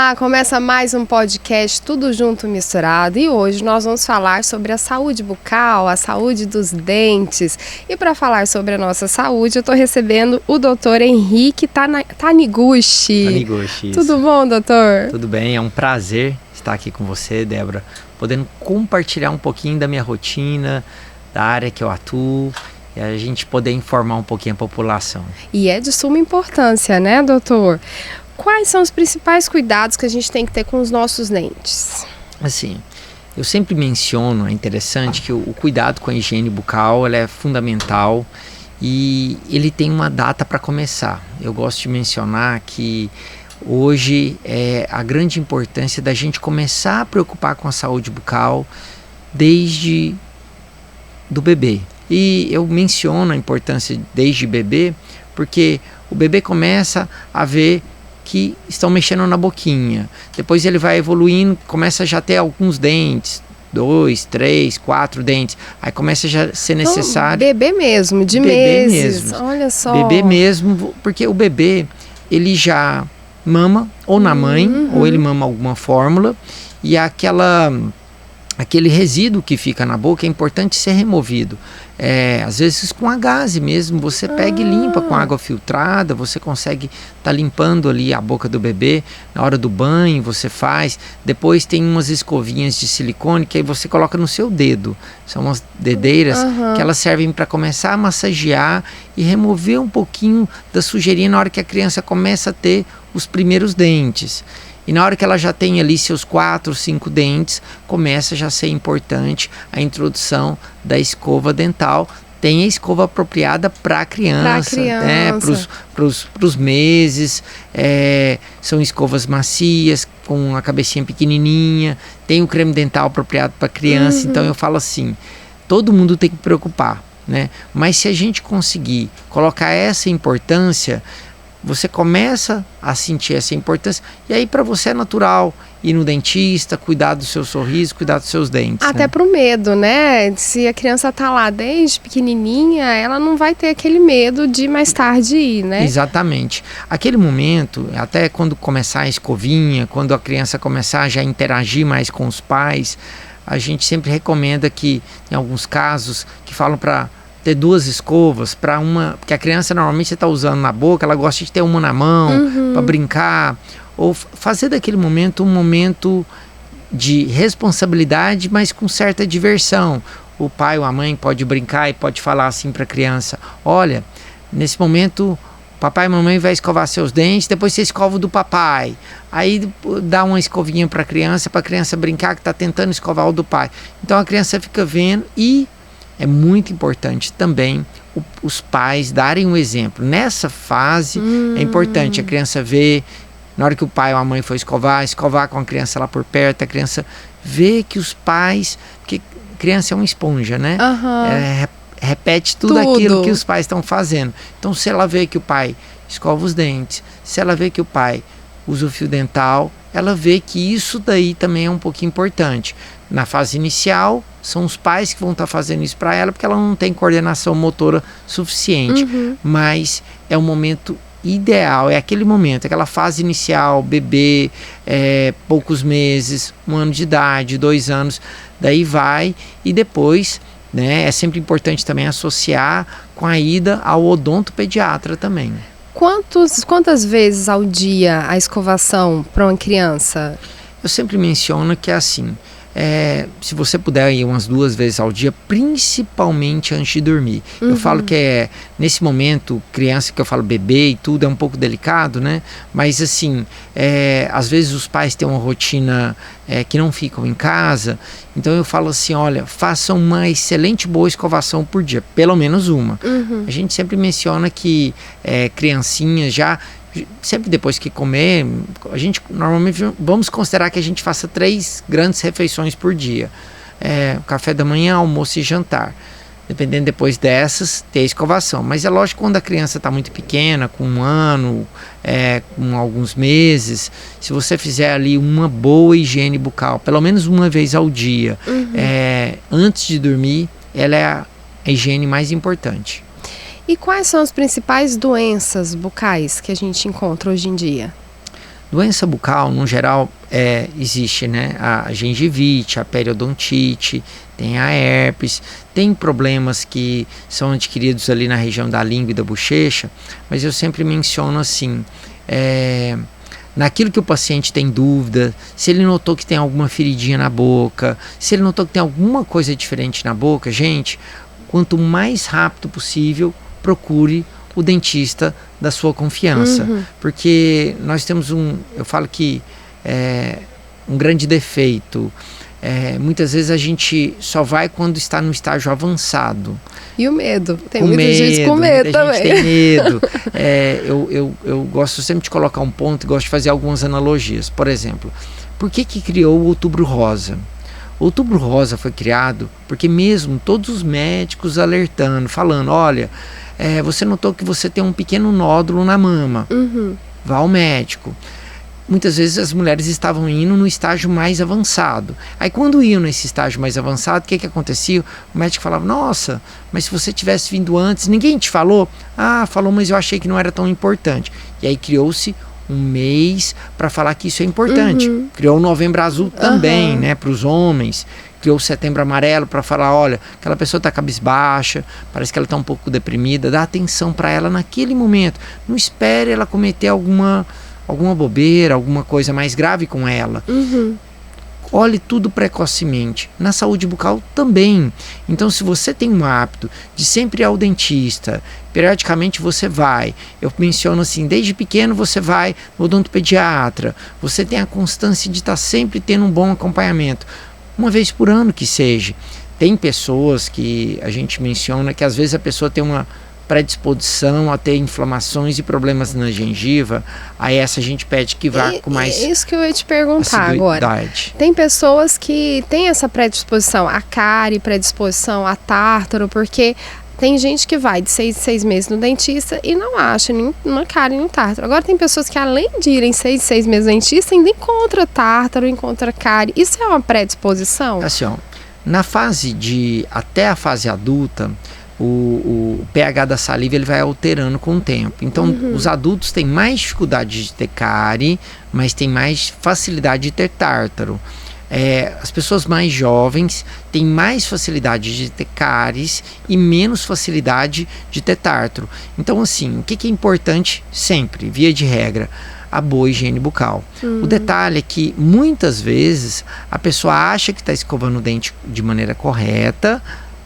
Olá, começa mais um podcast Tudo Junto Misturado e hoje nós vamos falar sobre a saúde bucal, a saúde dos dentes. E para falar sobre a nossa saúde, eu estou recebendo o Dr. Henrique Taniguchi. Taniguchi, isso. Tudo bom, doutor? Tudo bem, é um prazer estar aqui com você, Débora, podendo compartilhar um pouquinho da minha rotina, da área que eu atuo, e a gente poder informar um pouquinho a população. E é de suma importância, né, doutor? Quais são os principais cuidados que a gente tem que ter com os nossos dentes? Assim, eu sempre menciono, é interessante que o cuidado com a higiene bucal ela é fundamental e ele tem uma data para começar. Eu gosto de mencionar que hoje é a grande importância da gente começar a preocupar com a saúde bucal desde do bebê. E eu menciono a importância desde bebê porque o bebê começa a ver que estão mexendo na boquinha. Depois ele vai evoluindo, começa a já ter alguns dentes, 2, 3, 4 dentes. Aí começa já a ser necessário... Bebê mesmo, de bebê meses. Mesmo. Olha só. Bebê mesmo, porque o bebê, ele já mama ou na mãe, ou ele mama alguma fórmula, e aquele resíduo que fica na boca é importante ser removido. Às vezes com a gaze mesmo, você pega e limpa com água filtrada, você consegue estar limpando ali a boca do bebê, na hora do banho você faz, depois tem umas escovinhas de silicone que aí você coloca no seu dedo, são umas dedeiras que elas servem para começar a massagear e remover um pouquinho da sujeirinha na hora que a criança começa a ter os primeiros dentes. E na hora que ela já tem ali seus 4, 5 dentes, começa já a ser importante a introdução da escova dental. Tem a escova apropriada para a criança, para os meses. São escovas macias, com a cabecinha pequenininha. Tem o creme dental apropriado para a criança. Então eu falo assim, todo mundo tem que preocupar, né? Mas se a gente conseguir colocar essa importância, você começa a sentir essa importância e aí para você é natural ir no dentista, cuidar do seu sorriso, cuidar dos seus dentes. Até pro medo, né? Se a criança tá lá desde pequenininha, ela não vai ter aquele medo de mais tarde ir, né? Exatamente. Aquele momento, até quando começar a escovinha, quando a criança começar a já interagir mais com os pais, a gente sempre recomenda que, em alguns casos, que falam para ter 2 escovas para uma, porque a criança normalmente você está usando na boca, ela gosta de ter uma na mão para brincar, ou fazer daquele momento um momento de responsabilidade, mas com certa diversão. O pai ou a mãe pode brincar e pode falar assim para a criança, olha, nesse momento papai e mamãe vai escovar seus dentes, depois você escova o do papai, aí dá uma escovinha para a criança brincar que está tentando escovar o do pai. Então a criança fica vendo e é muito importante também os pais darem um exemplo. Nessa fase é importante a criança ver, na hora que o pai ou a mãe for escovar com a criança lá por perto, a criança ver que os pais, porque criança é uma esponja, né? Repete tudo aquilo que os pais estão fazendo. Então se ela vê que o pai escova os dentes, se ela vê que o pai usa o fio dental, ela vê que isso daí também é um pouquinho importante. Na fase inicial, são os pais que vão estar fazendo isso para ela, porque ela não tem coordenação motora suficiente. Mas é o momento ideal, é aquele momento, aquela fase inicial, bebê, poucos meses, 1 ano de idade, 2 anos, daí vai e depois, né, é sempre importante também associar com a ida ao odontopediatra também. Quantas vezes ao dia a escovação para uma criança? Eu sempre menciono que é assim, se você puder ir umas 2 vezes ao dia, principalmente antes de dormir. Eu falo que nesse momento, criança, que eu falo bebê e tudo, é um pouco delicado, né? Mas assim, às vezes os pais têm uma rotina que não ficam em casa, então eu falo assim, olha, façam uma excelente boa escovação por dia, pelo menos uma. A gente sempre menciona que criancinhas já... Sempre depois que comer, a gente normalmente vamos considerar que a gente faça 3 grandes refeições por dia. Café da manhã, almoço e jantar. Dependendo depois dessas, ter a escovação. Mas é lógico que quando a criança está muito pequena, com 1 ano, com alguns meses, se você fizer ali uma boa higiene bucal, pelo menos uma vez ao dia, antes de dormir, ela é a higiene mais importante. E quais são as principais doenças bucais que a gente encontra hoje em dia? Doença bucal, no geral, existe, né, a gengivite, a periodontite, tem a herpes, tem problemas que são adquiridos ali na região da língua e da bochecha, mas eu sempre menciono assim, naquilo que o paciente tem dúvida, se ele notou que tem alguma feridinha na boca, se ele notou que tem alguma coisa diferente na boca, gente, quanto mais rápido possível, procure o dentista da sua confiança, porque nós temos eu falo que um grande defeito, muitas vezes a gente só vai quando está no estágio avançado. E o medo, tem muita gente com medo também. Gente tem medo. Eu gosto sempre de colocar um ponto e gosto de fazer algumas analogias. Por exemplo, por que criou o Outubro Rosa? O Outubro Rosa foi criado porque mesmo todos os médicos alertando, falando, olha, você notou que você tem um pequeno nódulo na mama, vá ao médico. Muitas vezes as mulheres estavam indo no estágio mais avançado. Aí quando iam nesse estágio mais avançado, o que acontecia? O médico falava, nossa, mas se você tivesse vindo antes, ninguém te falou? Ah, falou, mas eu achei que não era tão importante. E aí criou-se um mês para falar que isso é importante. Criou o Novembro Azul também, né, para os homens. Criou o Setembro Amarelo para falar, olha, aquela pessoa está cabisbaixa, parece que ela está um pouco deprimida, dá atenção para ela naquele momento. Não espere ela cometer alguma bobeira, alguma coisa mais grave com ela. Olhe tudo precocemente. Na saúde bucal também. Então, se você tem um hábito de sempre ir ao dentista, periodicamente você vai. Eu menciono assim, desde pequeno você vai no odontopediatra. Você tem a constância de estar sempre tendo um bom acompanhamento. Uma vez por ano que seja. Tem pessoas que a gente menciona que às vezes a pessoa tem uma predisposição a ter inflamações e problemas na gengiva, aí essa a gente pede que vá com mais isso que eu ia te perguntar agora. Tem pessoas que têm essa predisposição a cárie, predisposição a tártaro, porque tem gente que vai de 6 em 6 meses no dentista e não acha nenhuma cárie, nenhum tártaro. Agora tem pessoas que além de irem 6 em 6 meses no dentista, ainda encontra tártaro, encontra cárie. Isso é uma predisposição? Assim, ó, até a fase adulta, o pH da saliva ele vai alterando com o tempo. Então, os adultos têm mais dificuldade de ter cárie, mas têm mais facilidade de ter tártaro. As pessoas mais jovens têm mais facilidade de ter cáries e menos facilidade de ter tártaro. Então, assim, o que é importante sempre, via de regra? A boa higiene bucal. O detalhe é que muitas vezes a pessoa acha que está escovando o dente de maneira correta,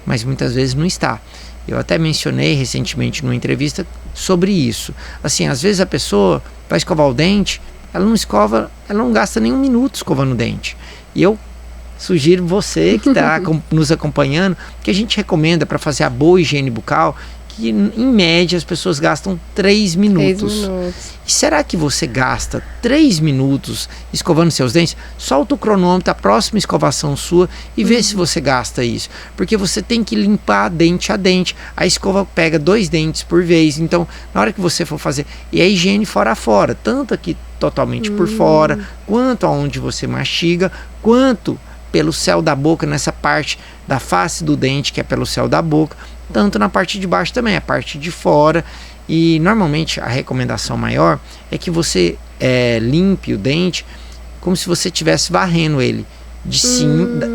mas muitas vezes não está. Eu até mencionei recentemente numa entrevista sobre isso. Assim, às vezes a pessoa vai escovar o dente, ela não gasta nem um minuto escovando o dente. E eu sugiro você que está nos acompanhando, que a gente recomenda para fazer a boa higiene bucal, que em média as pessoas gastam 3 minutos. 3 minutos. E será que você gasta 3 minutos escovando seus dentes? Solta o cronômetro, a próxima escovação sua e vê se você gasta isso. Porque você tem que limpar dente a dente. A escova pega 2 dentes por vez. Então, na hora que você for fazer... E a higiene fora a fora. Tanto aqui totalmente por fora, quanto aonde você mastiga, quanto pelo céu da boca, nessa parte da face do dente, que é pelo céu da boca. Tanto na parte de baixo também, a parte de fora. E normalmente a recomendação maior é que você limpe o dente como se você estivesse varrendo ele de cima,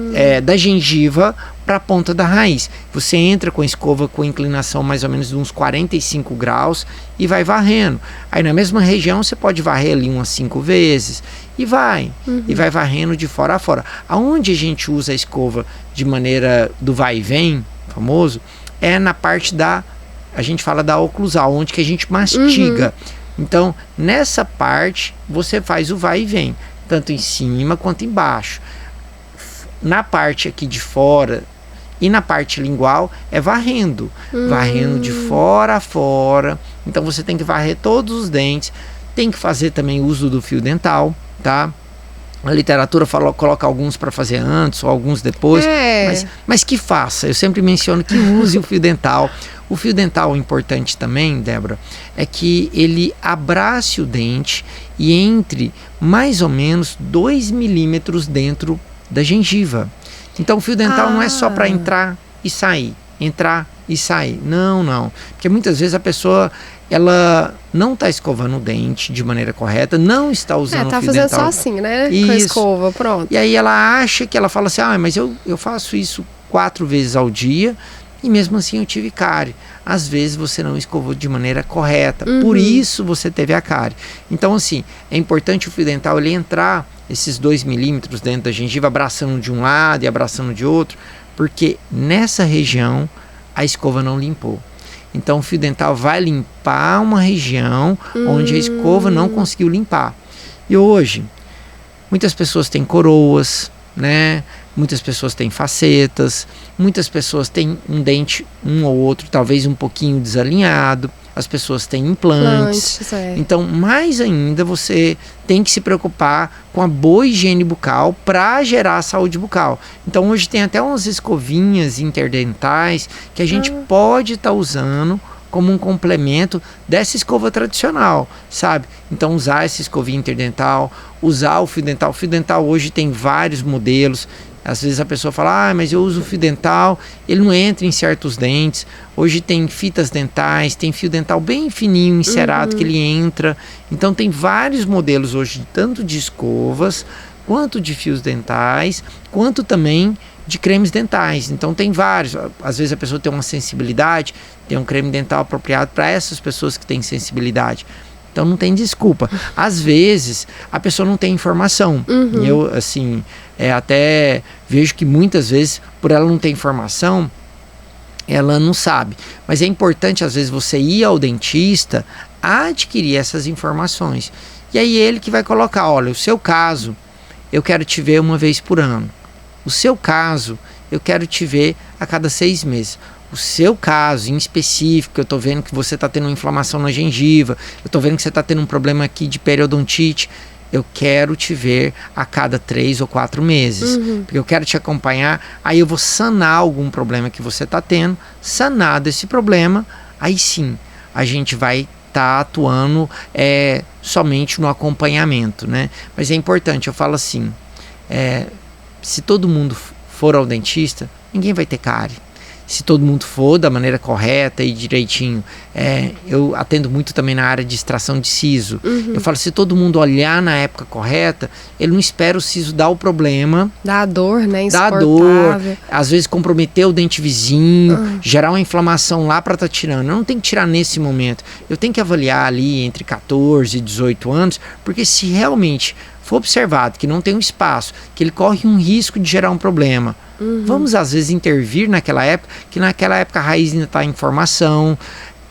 da gengiva para a ponta da raiz. Você entra com a escova com inclinação mais ou menos de uns 45 graus e vai varrendo. Aí na mesma região você pode varrer ali umas 5 vezes e vai varrendo de fora a fora. Aonde a gente usa a escova de maneira do vai e vem, famoso, é na parte a gente fala da oclusal, onde que a gente mastiga. Então, nessa parte, você faz o vai e vem, tanto em cima quanto embaixo. Na parte aqui de fora e na parte lingual, é varrendo. Varrendo de fora a fora. Então, você tem que varrer todos os dentes. Tem que fazer também uso do fio dental, tá? A literatura coloca alguns para fazer antes ou alguns depois, mas que faça. Eu sempre menciono que use o fio dental. O fio dental, importante também, Débora, é que ele abrace o dente e entre mais ou menos 2 milímetros dentro da gengiva. Então o fio dental não é só para entrar e sair, entrar e sair. Não. Porque muitas vezes a pessoa, ela não está escovando o dente de maneira correta, não está usando tá o fio fazendo dental. só assim, né? Isso. Com a escova, pronto. E aí ela acha que ela fala assim, mas eu faço isso 4 vezes ao dia e mesmo assim eu tive cárie. Às vezes você não escovou de maneira correta, por isso você teve a cárie. Então assim, é importante o fio dental ele entrar esses 2 milímetros dentro da gengiva, abraçando de um lado e abraçando de outro, porque nessa região a escova não limpou. Então o fio dental vai limpar uma região onde a escova não conseguiu limpar. E hoje, muitas pessoas têm coroas, né? Muitas pessoas têm facetas, muitas pessoas têm um dente, um ou outro, talvez um pouquinho desalinhado, as pessoas têm implantes. Então, mais ainda, você tem que se preocupar com a boa higiene bucal para gerar saúde bucal. Então, hoje tem até umas escovinhas interdentais que a gente pode estar usando como um complemento dessa escova tradicional, sabe? Então, usar essa escovinha interdental, usar o fio dental. O fio dental hoje tem vários modelos. Às vezes a pessoa fala, mas eu uso o fio dental, ele não entra em certos dentes. Hoje tem fitas dentais, tem fio dental bem fininho, encerado, que ele entra. Então tem vários modelos hoje, tanto de escovas, quanto de fios dentais, quanto também de cremes dentais. Então tem vários. Às vezes a pessoa tem uma sensibilidade, tem um creme dental apropriado para essas pessoas que têm sensibilidade. Então não tem desculpa. Às vezes a pessoa não tem informação. Eu, assim, até vejo que muitas vezes, por ela não ter informação, ela não sabe. Mas é importante, às vezes, você ir ao dentista adquirir essas informações. E aí ele que vai colocar, olha, o seu caso, eu quero te ver uma vez por ano. O seu caso, eu quero te ver a cada 6 meses. O seu caso em específico, eu estou vendo que você está tendo uma inflamação na gengiva, eu estou vendo que você está tendo um problema aqui de periodontite, eu quero te ver a cada 3 ou 4 meses, porque eu quero te acompanhar, aí eu vou sanar algum problema que você está tendo, sanado esse problema, aí sim, a gente vai estar atuando somente no acompanhamento, né? Mas é importante, eu falo assim, se todo mundo for ao dentista, ninguém vai ter cárie. Se todo mundo for da maneira correta e direitinho, eu atendo muito também na área de extração de siso. Eu falo, se todo mundo olhar na época correta, ele não espera o siso dar o problema. Dá dor, né? Dá dor, às vezes comprometer o dente vizinho, gerar uma inflamação lá para estar tirando. Eu não tenho que tirar nesse momento. Eu tenho que avaliar ali entre 14 e 18 anos, porque se realmente for observado que não tem um espaço, que ele corre um risco de gerar um problema, vamos às vezes intervir naquela época, que naquela época a raiz ainda está em formação,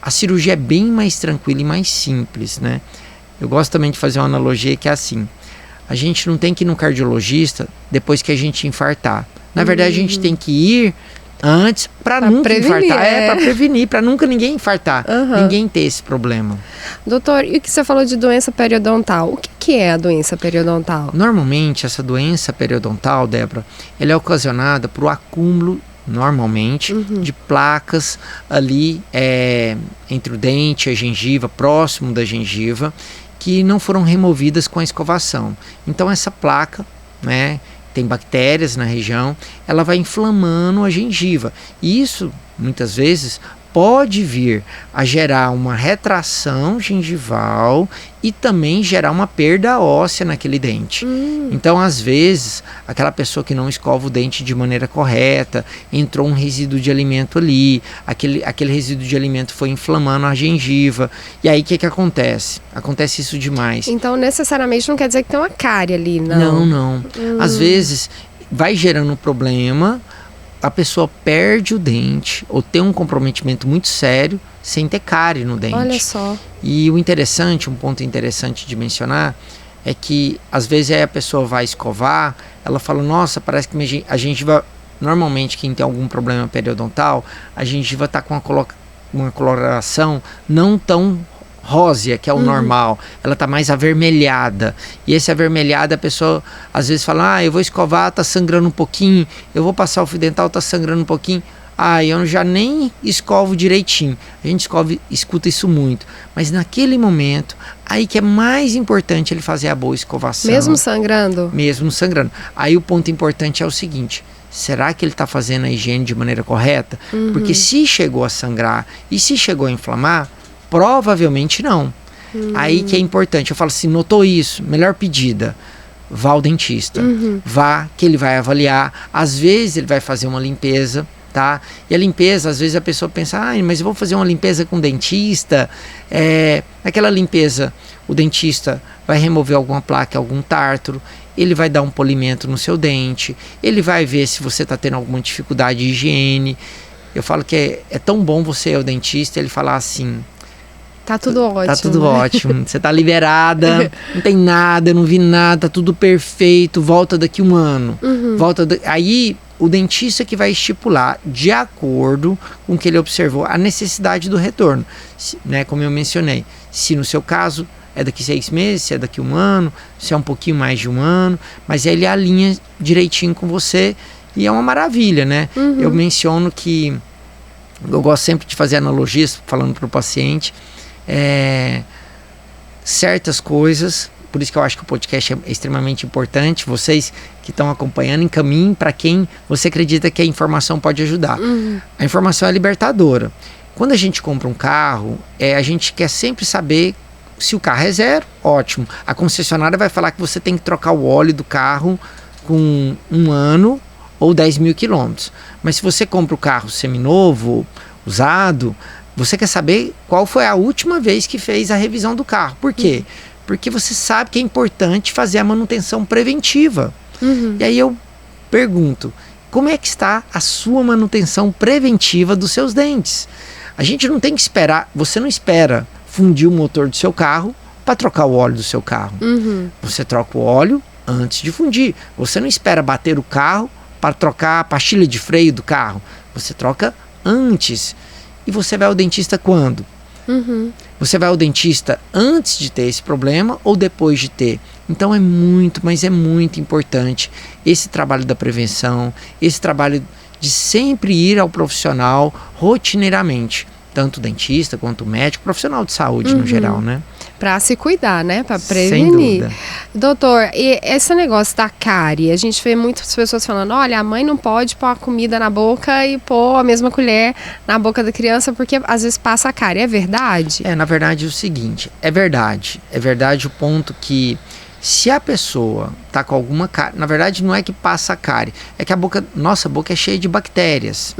a cirurgia é bem mais tranquila e mais simples, né? Eu gosto também de fazer uma analogia que é assim, a gente não tem que ir no cardiologista depois que a gente infartar. Na verdade a gente tem que ir antes para nunca prevenir, infartar. Para prevenir, para nunca ninguém infartar, ninguém ter esse problema. Doutor, e o que você falou de doença periodontal? O que é a doença periodontal? Normalmente, essa doença periodontal, Débora, ela é ocasionada por um acúmulo, normalmente, de placas ali entre o dente e a gengiva, próximo da gengiva, que não foram removidas com a escovação. Então, essa placa, né, tem bactérias na região, ela vai inflamando a gengiva. E isso, muitas vezes, pode vir a gerar uma retração gengival e também gerar uma perda óssea naquele dente. Então, às vezes, aquela pessoa que não escova o dente de maneira correta, entrou um resíduo de alimento ali, aquele resíduo de alimento foi inflamando a gengiva, e aí o que acontece? Acontece isso demais. Então, necessariamente não quer dizer que tem uma cárie ali, não? Não. Às vezes, vai gerando problema, a pessoa perde o dente ou tem um comprometimento muito sério sem ter cárie no dente. Olha só. E o interessante, um ponto interessante de mencionar, é que às vezes aí a pessoa vai escovar, ela fala, nossa, parece que a gengiva, normalmente quem tem algum problema periodontal, a gengiva está com uma coloração não tão rósea, que é o normal, ela tá mais avermelhada, e esse avermelhado a pessoa às vezes fala, eu vou escovar, tá sangrando um pouquinho, eu vou passar o fio dental, tá sangrando um pouquinho, eu já nem escovo direitinho. A gente escuta isso muito, mas naquele momento, aí que é mais importante ele fazer a boa escovação. Mesmo sangrando? Mesmo sangrando. Aí o ponto importante é o seguinte, será que ele está fazendo a higiene de maneira correta? Porque se chegou a sangrar e se chegou a inflamar, provavelmente não. Aí que é importante, eu falo assim, notou isso, melhor pedida, vá ao dentista, vá que ele vai avaliar, às vezes ele vai fazer uma limpeza, tá? E a limpeza, às vezes a pessoa pensa, mas eu vou fazer uma limpeza com o dentista, naquela limpeza o dentista vai remover alguma placa, algum tártaro, ele vai dar um polimento no seu dente, ele vai ver se você está tendo alguma dificuldade de higiene. Eu falo que é tão bom você ir ao dentista e ele falar assim, tá tudo ótimo. Tá tudo ótimo. Você tá liberada, não tem nada, eu não vi nada, tá tudo perfeito, volta daqui um ano. Aí o dentista que vai estipular, de acordo com o que ele observou, a necessidade do retorno. Né, como eu mencionei, se no seu caso é daqui 6 meses, se é daqui um ano, se é um pouquinho mais de um ano, mas ele alinha direitinho com você e é uma maravilha, né? Eu menciono que eu gosto sempre de fazer analogias falando para o paciente. Certas coisas, por isso que eu acho que o podcast é extremamente importante, vocês que estão acompanhando, encaminhem para quem você acredita que a informação pode ajudar. A informação é libertadora. Quando a gente compra um carro, a gente quer sempre saber se o carro é zero, ótimo. A concessionária vai falar que você tem que trocar o óleo do carro com 1 ano ou 10 mil quilômetros. Mas se você compra o carro seminovo, usado, você quer saber qual foi a última vez que fez a revisão do carro. Por quê? Porque você sabe que é importante fazer a manutenção preventiva. E aí eu pergunto, como é que está a sua manutenção preventiva dos seus dentes? A gente não tem que esperar, você não espera fundir o motor do seu carro para trocar o óleo do seu carro. Você troca o óleo antes de fundir. Você não espera bater o carro para trocar a pastilha de freio do carro. Você troca antes. E você vai ao dentista quando? Você vai ao dentista antes de ter esse problema ou depois de ter? Então mas é muito importante esse trabalho da prevenção, esse trabalho de sempre ir ao profissional rotineiramente, tanto o dentista quanto o médico, profissional de saúde no geral, né? Para se cuidar, né? Para prevenir. Sem dúvida. Doutor, e esse negócio da cárie, a gente vê muitas pessoas falando, olha, a mãe não pode pôr a comida na boca e pôr a mesma colher na boca da criança porque às vezes passa a cárie. É verdade? Na verdade é o seguinte, é verdade o ponto que se a pessoa tá com alguma cárie, na verdade não é que passa a cárie, é que nossa boca é cheia de bactérias.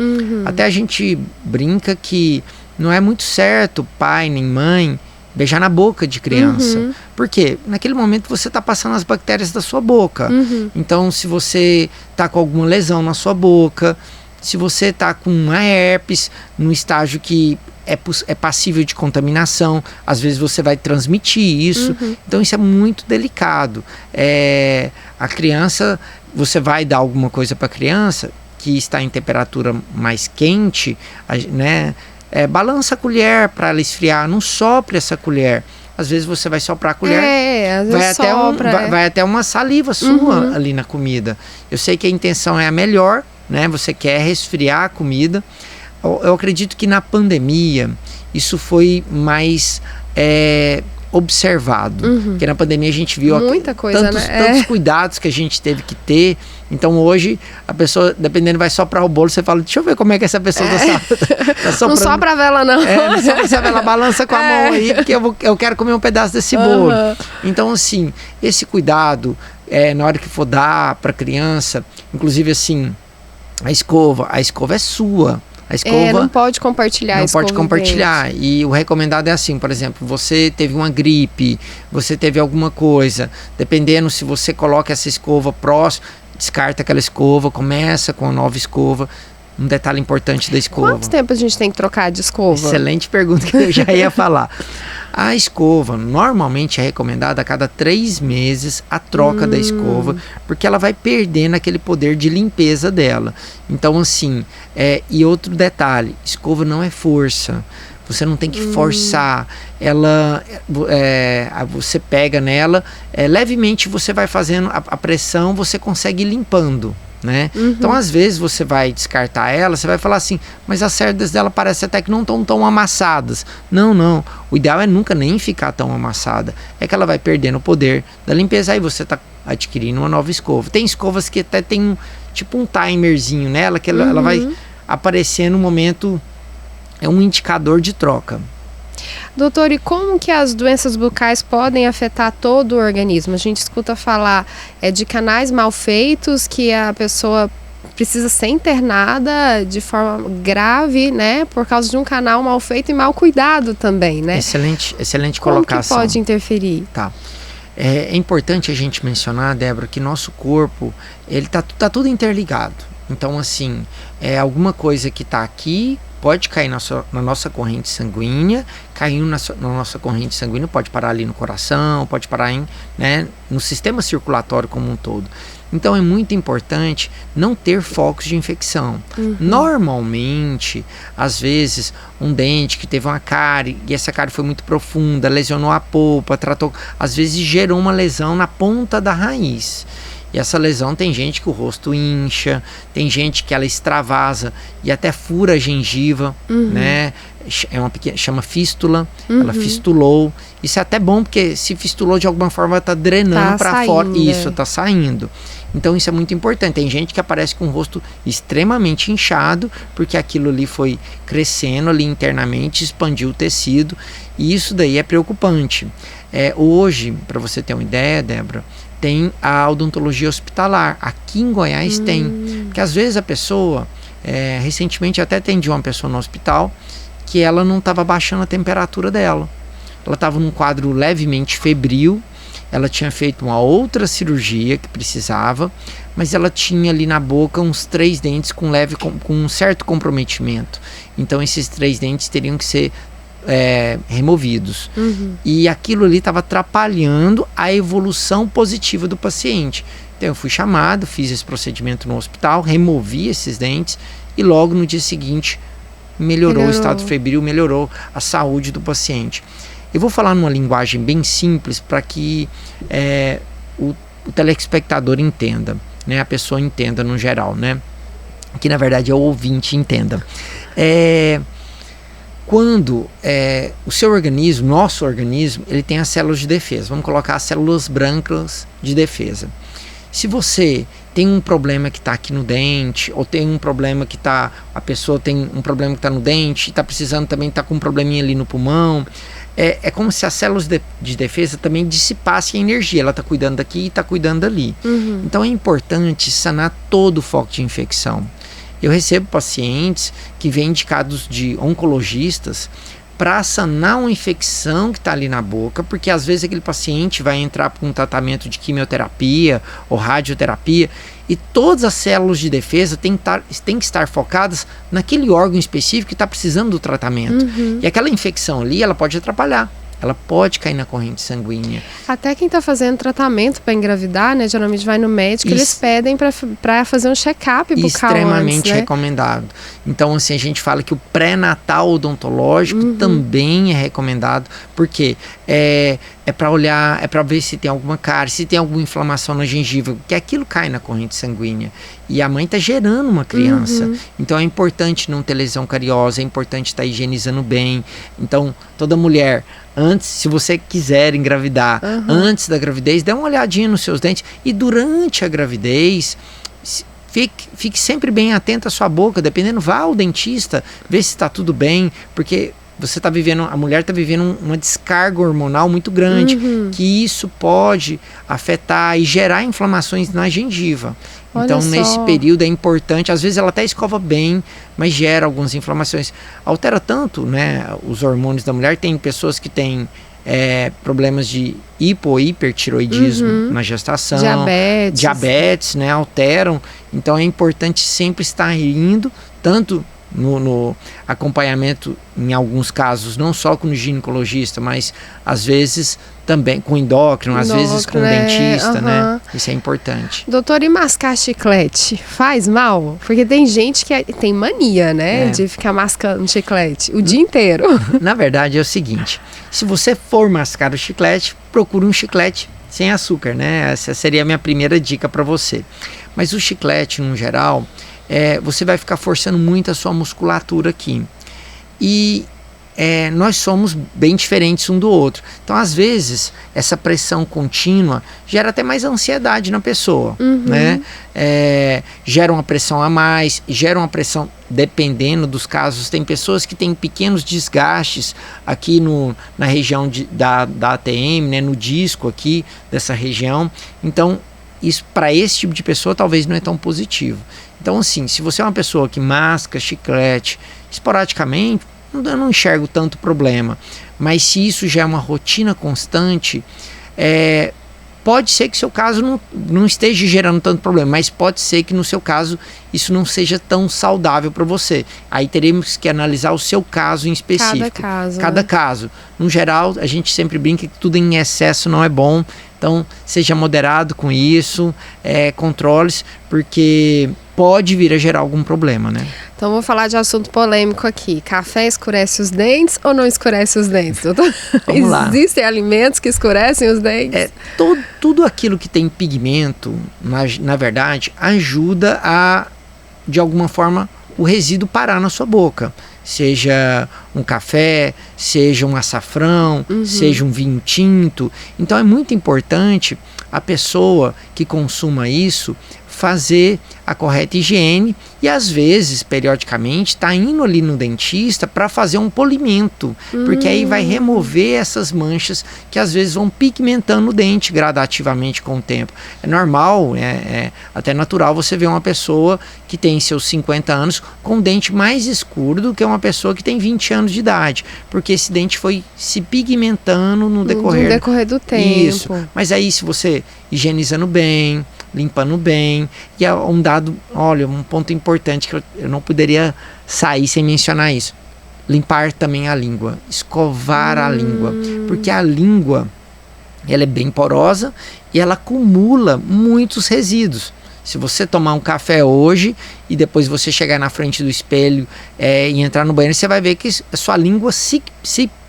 Até a gente brinca que não é muito certo pai nem mãe beijar na boca de criança. Por quê? Naquele momento você está passando as bactérias da sua boca. Então, se você está com alguma lesão na sua boca, se você está com uma herpes, no estágio que é passível de contaminação, às vezes você vai transmitir isso. Então, isso é muito delicado. A criança, você vai dar alguma coisa para a criança que está em temperatura mais quente, né? Balança a colher para ela esfriar, não sopre essa colher. Às vezes você vai soprar a colher, às vezes vai até uma saliva sua ali na comida. Eu sei que a intenção é a melhor, né? Você quer resfriar a comida. Eu acredito que na pandemia isso foi mais observado, porque na pandemia a gente viu muita coisa, tantos cuidados que a gente teve que ter. Então hoje a pessoa, dependendo, vai soprar o bolo, você fala, deixa eu ver como é que essa pessoa tá soprando. Não sopra a vela não. Não sopra essa vela, balança com a mão aí, porque eu quero comer um pedaço desse bolo. Então assim, esse cuidado, na hora que for dar para criança, inclusive assim, a escova é sua. A escova não pode compartilhar. Não pode compartilhar. E o recomendado é assim, por exemplo, você teve uma gripe, você teve alguma coisa, dependendo se você coloca essa escova próximo, descarta aquela escova, começa com a nova escova. Um detalhe importante da escova. Quanto tempo a gente tem que trocar de escova? Excelente pergunta que eu já ia falar. A escova normalmente é recomendada a cada 3 meses a troca da escova, porque ela vai perdendo aquele poder de limpeza dela. Então assim, e outro detalhe, escova não é força. Você não tem que forçar. Ela, você pega nela, levemente você vai fazendo a pressão, você consegue ir limpando. Né? Então às vezes você vai descartar ela, você vai falar assim, mas as cerdas dela parecem até que não estão tão amassadas. Não, o ideal é nunca nem ficar tão amassada, é que ela vai perdendo o poder da limpeza, aí você está adquirindo uma nova escova. Tem escovas que até tem tipo um timerzinho nela, que ela vai aparecer no momento, é um indicador de troca. Doutor, e como que as doenças bucais podem afetar todo o organismo? A gente escuta falar de canais mal feitos, que a pessoa precisa ser internada de forma grave, né? Por causa de um canal mal feito e mal cuidado também, né? Excelente como colocação. Que pode interferir? Tá. É importante a gente mencionar, Débora, que nosso corpo, ele tá tudo interligado. Então, assim, alguma coisa que tá aqui pode cair na nossa corrente sanguínea, caindo na nossa corrente sanguínea, pode parar ali no coração, pode parar no sistema circulatório como um todo. Então é muito importante não ter focos de infecção. Normalmente, às vezes, um dente que teve uma cárie, e essa cárie foi muito profunda, lesionou a polpa, às vezes gerou uma lesão na ponta da raiz. E essa lesão, tem gente que o rosto incha, tem gente que ela extravasa e até fura a gengiva, né? Chama fístula, ela fistulou. Isso é até bom, porque se fistulou de alguma forma, está drenando para fora. Isso, está saindo. Então isso é muito importante. Tem gente que aparece com o rosto extremamente inchado, porque aquilo ali foi crescendo ali internamente, expandiu o tecido, e isso daí é preocupante. Hoje, para você ter uma ideia, Débora, tem a odontologia hospitalar. Aqui em Goiás tem. Porque às vezes a pessoa, recentemente até atendi uma pessoa no hospital, que ela não estava baixando a temperatura dela. Ela estava num quadro levemente febril, ela tinha feito uma outra cirurgia que precisava, mas ela tinha ali na boca uns 3 dentes com um certo comprometimento. Então esses 3 dentes teriam que ser removidos. E aquilo ali estava atrapalhando a evolução positiva do paciente. Então eu fui chamado, fiz esse procedimento no hospital, removi esses dentes e logo no dia seguinte melhorou o estado febril, melhorou a saúde do paciente. Eu vou falar numa linguagem bem simples para que o telespectador entenda, né? A pessoa entenda no geral, né? Que na verdade é o ouvinte entenda. Quando o seu organismo, nosso organismo, ele tem as células de defesa. Vamos colocar as células brancas de defesa. Se você tem um problema que está aqui no dente, ou tem um problema que a pessoa tem um problema que está no dente, está precisando também, está com um probleminha ali no pulmão, é como se as células de defesa também dissipassem a energia. Ela está cuidando daqui e está cuidando dali. Então é importante sanar todo o foco de infecção. Eu recebo pacientes que vêm indicados de oncologistas para sanar uma infecção que está ali na boca, porque às vezes aquele paciente vai entrar para um tratamento de quimioterapia ou radioterapia, e todas as células de defesa têm que estar focadas naquele órgão específico que está precisando do tratamento. E aquela infecção ali, ela pode atrapalhar. Ela pode cair na corrente sanguínea. Até quem está fazendo tratamento para engravidar, né? Geralmente vai no médico, eles pedem para fazer um check-up bucal extremamente antes, né? recomendado. Então, assim, a gente fala que o pré-natal odontológico também é recomendado, porque é para olhar, é para ver se tem alguma cárie, se tem alguma inflamação na gengiva, porque aquilo cai na corrente sanguínea. E a mãe está gerando uma criança. Então é importante não ter lesão cariosa, é importante estar higienizando bem. Então, toda mulher, antes, se você quiser engravidar, antes da gravidez, dê uma olhadinha nos seus dentes. E durante a gravidez, fique sempre bem atenta à sua boca, dependendo, vá ao dentista, vê se está tudo bem, porque a mulher está vivendo uma descarga hormonal muito grande, que isso pode afetar e gerar inflamações na gengiva. Então, nesse período é importante, às vezes ela até escova bem, mas gera algumas inflamações. Altera tanto, né, os hormônios da mulher. Tem pessoas que têm problemas de ou hipertiroidismo na gestação, diabetes, né, alteram. Então é importante sempre estar indo, tanto no acompanhamento, em alguns casos, não só com o ginecologista, mas às vezes também com endócrino, às vezes com o dentista, né? Isso é importante. Doutor, e mascar chiclete faz mal? Porque tem gente que tem mania, né? De ficar mascando chiclete o dia inteiro. Na verdade é o seguinte, se você for mascar o chiclete, procure um chiclete sem açúcar, né? Essa seria a minha primeira dica para você. Mas o chiclete, no geral, você vai ficar forçando muito a sua musculatura aqui. E nós somos bem diferentes um do outro. Então, às vezes, essa pressão contínua gera até mais ansiedade na pessoa, né? Gera uma pressão a mais, gera uma pressão, dependendo dos casos. Tem pessoas que têm pequenos desgastes aqui na região da ATM, né? No disco aqui dessa região. Então, isso para esse tipo de pessoa talvez não é tão positivo. Então, assim, se você é uma pessoa que masca chiclete esporadicamente, eu não enxergo tanto problema. Mas se isso já é uma rotina constante, pode ser que seu caso não esteja gerando tanto problema, mas pode ser que no seu caso isso não seja tão saudável para você. Aí teremos que analisar o seu caso em específico. Cada caso. No geral, a gente sempre brinca que tudo em excesso não é bom. Então, seja moderado com isso, controle-se, porque pode vir a gerar algum problema, né? Então, vou falar de assunto polêmico aqui. Café escurece os dentes ou não escurece os dentes, doutor? Vamos lá. Existem alimentos que escurecem os dentes? Tudo aquilo que tem pigmento, na verdade, ajuda a, de alguma forma, o resíduo parar na sua boca. Seja um café, seja um açafrão, seja um vinho tinto. Então é muito importante a pessoa que consuma isso fazer a correta higiene e às vezes, periodicamente, tá indo ali no dentista para fazer um polimento, porque aí vai remover essas manchas que às vezes vão pigmentando o dente gradativamente com o tempo. É normal, até natural você ver uma pessoa que tem seus 50 anos com um dente mais escuro do que uma pessoa que tem 20 anos de idade, porque esse dente foi se pigmentando no decorrer do tempo. Isso. Mas aí, se você higienizando bem, limpando bem, e é um ponto importante que eu não poderia sair sem mencionar isso: limpar também a língua, escovar a língua, porque a língua ela é bem porosa e ela acumula muitos resíduos. Se você tomar um café hoje e depois você chegar na frente do espelho e entrar no banheiro, você vai ver que a sua língua se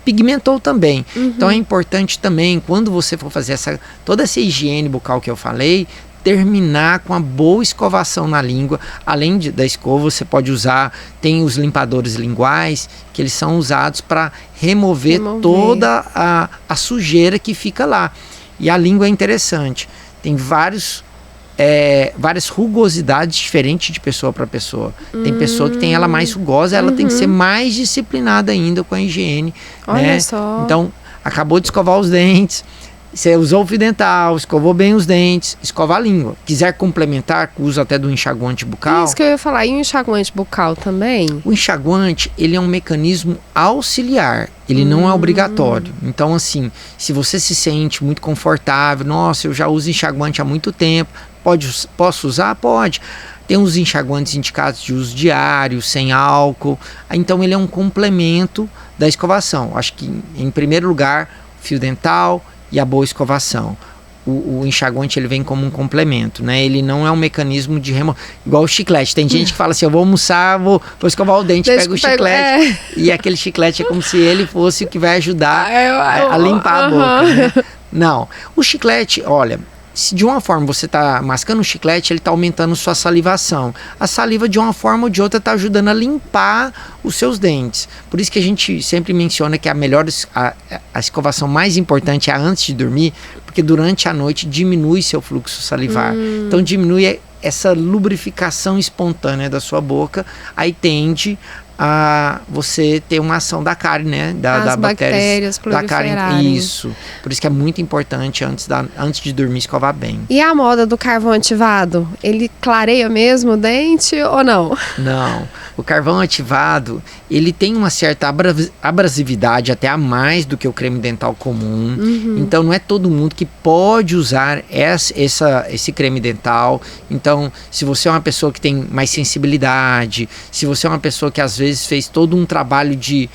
pigmentou também. Então é importante também, quando você for fazer toda essa higiene bucal que eu falei, terminar com uma boa escovação na língua. Além da escova, você pode usar, tem os limpadores linguais, que eles são usados para remover toda a sujeira que fica lá. E a língua é interessante, tem várias rugosidades diferentes de pessoa para pessoa. Tem pessoa que tem ela mais rugosa, ela tem que ser mais disciplinada ainda com a higiene. Olha só. Então, acabou de escovar os dentes, você usou o fio dental, escovou bem os dentes, escova a língua. Quiser complementar com o uso até do enxaguante bucal. Isso que eu ia falar. E o enxaguante bucal também? O enxaguante, ele é um mecanismo auxiliar. Ele não é obrigatório. Então, assim, se você se sente muito confortável, nossa, eu já uso enxaguante há muito tempo, posso usar? Pode. Tem os enxaguantes indicados de uso diário, sem álcool. Então, ele é um complemento da escovação. Acho que, em primeiro lugar, fio dental e a boa escovação. O enxaguante, ele vem como um complemento, né? Ele não é um mecanismo de igual o chiclete. Tem gente que fala assim: eu vou almoçar, vou escovar o dente, pega o chiclete. E aquele chiclete é como se ele fosse o que vai ajudar a limpar a boca, né? Não. O chiclete, olha, se de uma forma você está mascando o chiclete, ele está aumentando sua salivação. A saliva, de uma forma ou de outra, está ajudando a limpar os seus dentes. Por isso que a gente sempre menciona que a escovação mais importante é antes de dormir, porque durante a noite diminui seu fluxo salivar. Então diminui essa lubrificação espontânea da sua boca, aí tende a você ter uma ação da cárie, né? As bactérias da cárie. Isso. Por isso que é muito importante antes de dormir escovar bem. E a moda do carvão ativado? Ele clareia mesmo o dente ou não? Não. O carvão ativado, ele tem uma certa abrasividade, até a mais do que o creme dental comum. Então não é todo mundo que pode usar esse creme dental. Então, se você é uma pessoa que tem mais sensibilidade, se você é uma pessoa que às vezes fez todo um trabalho de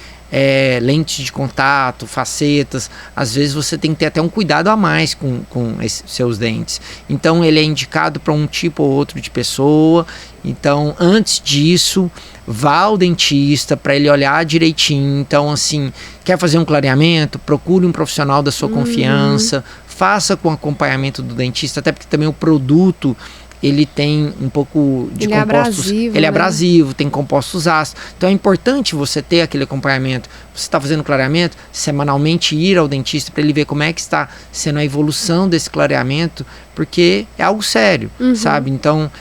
lentes de contato, facetas, às vezes você tem que ter até um cuidado a mais com seus dentes. Então ele é indicado para um tipo ou outro de pessoa. Então, antes disso, vá ao dentista para ele olhar direitinho. Então, assim, quer fazer um clareamento? Procure um profissional da sua confiança, faça com acompanhamento do dentista, até porque também o produto ele tem um pouco de ele compostos... é abrasivo, ele é né? abrasivo, tem compostos ácidos. Então é importante você ter aquele acompanhamento. Você está fazendo clareamento, semanalmente ir ao dentista para ele ver como é que está sendo a evolução desse clareamento, porque é algo sério, sabe? Então,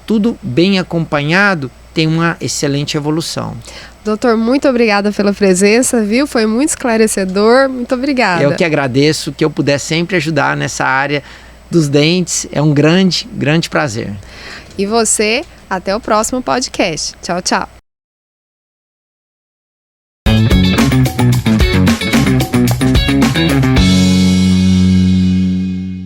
tudo bem acompanhado tem uma excelente evolução. Doutor, muito obrigada pela presença, viu? Foi muito esclarecedor. Muito obrigada. Eu que agradeço, que eu puder sempre ajudar nessa área dos dentes. É um grande, grande prazer. E você, até o próximo podcast. Tchau, tchau.